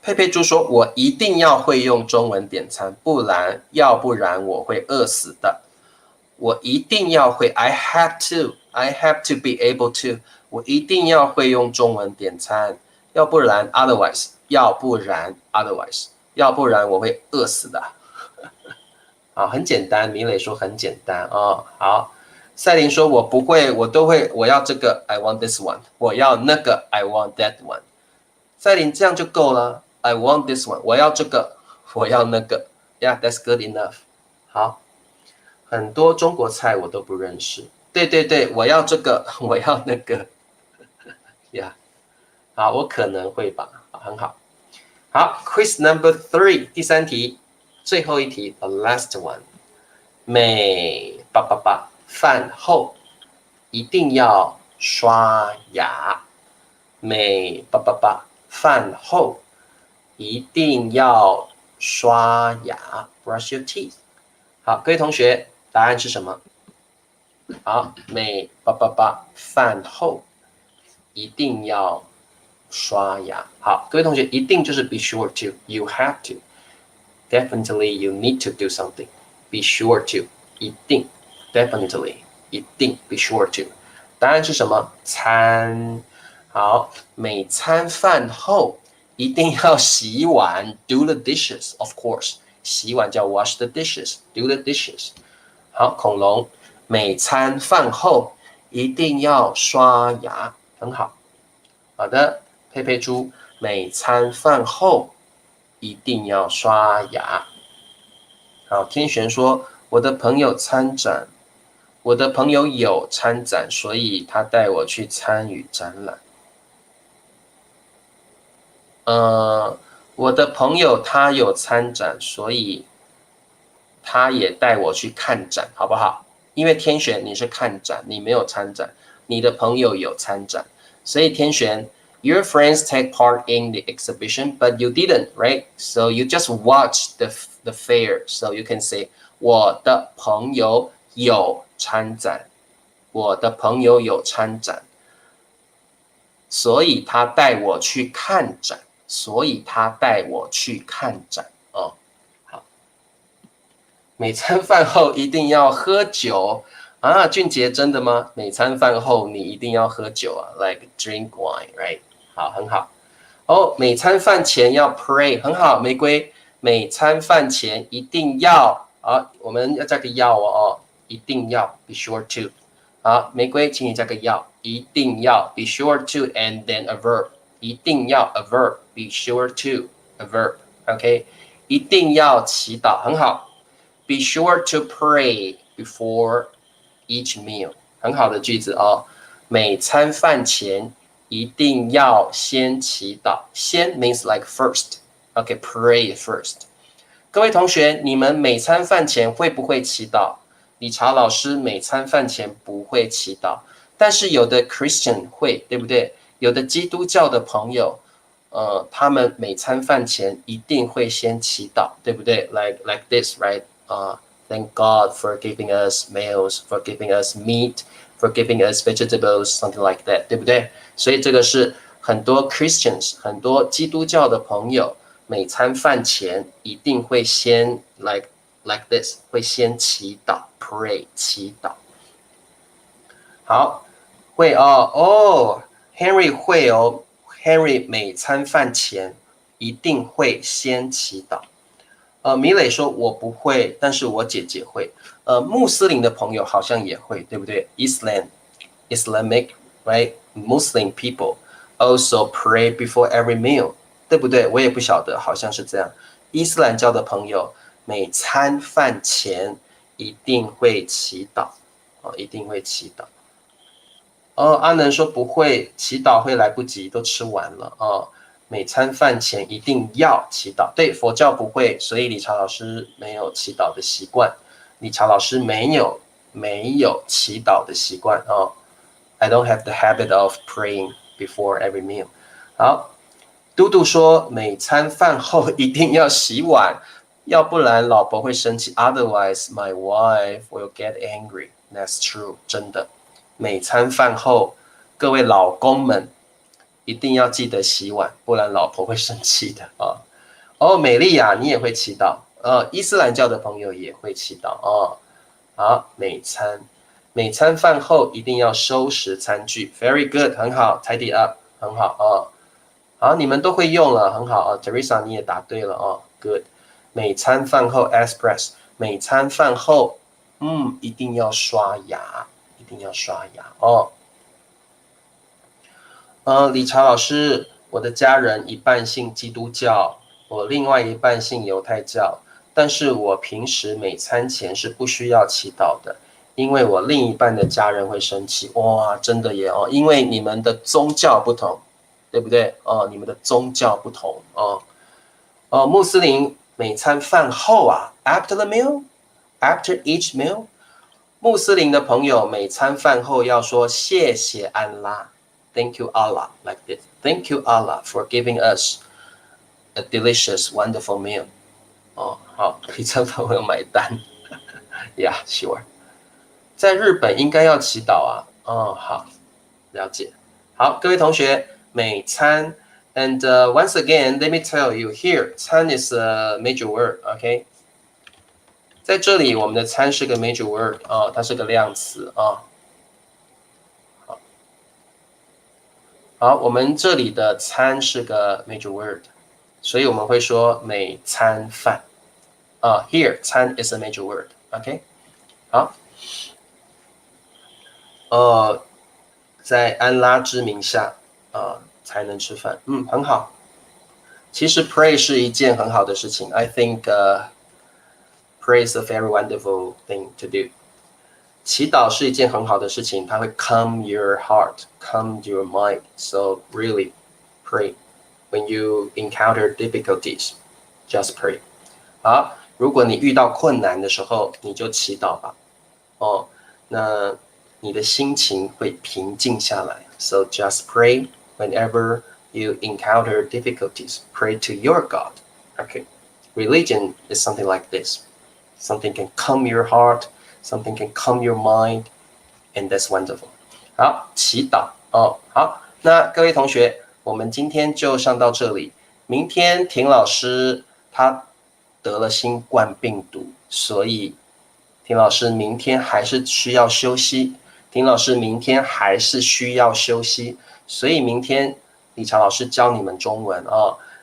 佩佩猪说，我一定要会用中文点餐，要不然我会饿死的。我一定要会 I have to be able to 我一定要会用中文点餐，要不然 otherwise 要不然我会饿死的。好，很简单，米磊说很简单哦。好，赛琳说我不会，我都会，我要这个 I want this one， 我要那个 I want that one。赛琳这样就够了 I want this one， 我要这个，我要那个 Yeah that's good enough。好。很多中国菜我都不认识。对对对，我要这个，我要那个。呀，好，我可能会吧，很好。好 ，Quiz number 3，第3题，最后一题 ，the last one。每饭后一定要刷牙。每饭后一定要刷牙 ，brush your teeth。好，各位同学，答案是什么？好，每饭后一定要刷牙。好，各位同学，一定就是 be sure to, you have to, definitely you need to do something. Be sure to， 一定 ，definitely 一定 be sure to。答案是什么？餐。好，每餐饭后一定要洗碗 ，do the dishes, of course。洗碗叫 wash the dishes, do the dishes。好，恐龙，每餐饭后一定要刷牙，很好。好的，佩佩猪，每餐饭后一定要刷牙。好，天璇说，我的朋友有参展，所以他带我去参与展览。我的朋友他有参展，所以他也带我去看展，好不好？因为天璇你是看展，你没有参展，你的朋友有参展，所以天璇 your friends take part in the exhibition, but you didn't, right? So you just watched the fair. So you can say 我的朋友有参展，我的朋友有参展，所以他带我去看展。所以他带我去看展哦。好，每餐饭后一定要喝酒啊，俊杰真的吗？每餐饭后你一定要喝酒啊 ，like drink wine, right？ 好，很好。哦，每餐饭前要 pray， 很好。玫瑰，每餐饭前一定要啊，我们要加个要哦，一定要 be sure to。好，玫瑰，请你加个要，一定要 be sure to and then a verb。一定要 a verb be sure to a verb OK 一定要祈祷很好 be sure to pray before each meal 很好的句子哦每餐饭前一定要先祈祷先 means like first OK pray first 各位同学你们每餐饭前会不会祈祷理查老师每餐饭前不会祈祷但是有的 Christian 会对不对有的基督教的朋友他们每餐饭前一定会先祈祷对不对 like this right thank God for giving us meals for giving us meat for giving us vegetables something like that 对不对所以这个是很多 Christians 很多基督教的朋友每餐饭前一定会先 like this 会先祈祷 pray 祈祷好会Henry 会Henry 每餐饭前一定会先祈祷米磊说我不会但是我姐姐会穆斯林的朋友好像也会对不对 Islamic right Muslim people also pray before every meal 对不对我也不晓得好像是这样伊斯兰教的朋友每餐饭前一定会祈祷一定会祈祷阿能说不会祈祷会来不及都吃完了每餐饭前一定要祈祷对佛教不会所以理查老师没有祈祷的习惯理查老师没有祈祷的习惯I don't have the habit of praying before every meal 好嘟嘟说每餐饭后一定要洗碗要不然老婆会生气 otherwise my wife will get angry that's true 真的每餐饭后各位老公们一定要记得洗碗不然老婆会生气的美丽呀你也会祈祷伊斯兰教的朋友也会祈祷好每餐饭后一定要收拾餐具 very good 很好 tidy up 很好好你们都会用了很好Teresa 你也答对了good 每餐饭后 express 每餐饭后一定要刷牙一定要刷牙理查老师我的家人一半信基督教我另外一半信犹太教但是我平时每餐前是不需要祈祷的因为我另一半的家人会生气哇真的耶因为你们的宗教不同对不对你们的宗教不同穆斯林每餐饭后after the meal after each meal穆斯林的朋友每餐饭后要说谢谢安拉 Thank you Allah like this Thank you Allah for giving us a delicious wonderful meal 好每餐饭后要买单Yeah sure 在日本应该要祈祷好了解好各位同学每餐 and once again let me tell you here 餐 is a major word okay在这里我们的餐是个 major word 它是个量词好我们这里的餐是个 major word 所以我们会说每餐饭here 餐 is a major word OK 好在安拉之名下才能吃饭很好其实 pray 是一件很好的事情 I think pray is a very wonderful thing to do 祈祷是一件很好的事情它会 calm your heart calm your mind so really pray when you encounter difficulties just pray 好如果你遇到困难的时候你就祈祷吧那你的心情会平静下来 so just pray whenever you encounter difficulties pray to your God okay religion is something like this something can calm your heart something can calm your mind and that's wonderful 好祈祷好那各位同学我们今天就上到这里明天田老师他得了新冠病毒所以田老师明天还是需要休息田老师明天还是需要休息所以明天理查老师教你们中文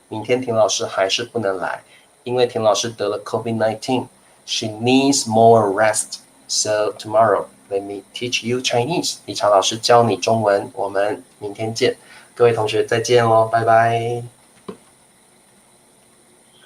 明天田老师还是不能来因为田老师得了 COVID-19 She needs more rest so tomorrow Let me teach you Chinese。理查老师教你中文，我们明天见，各位同学再见哦，拜拜。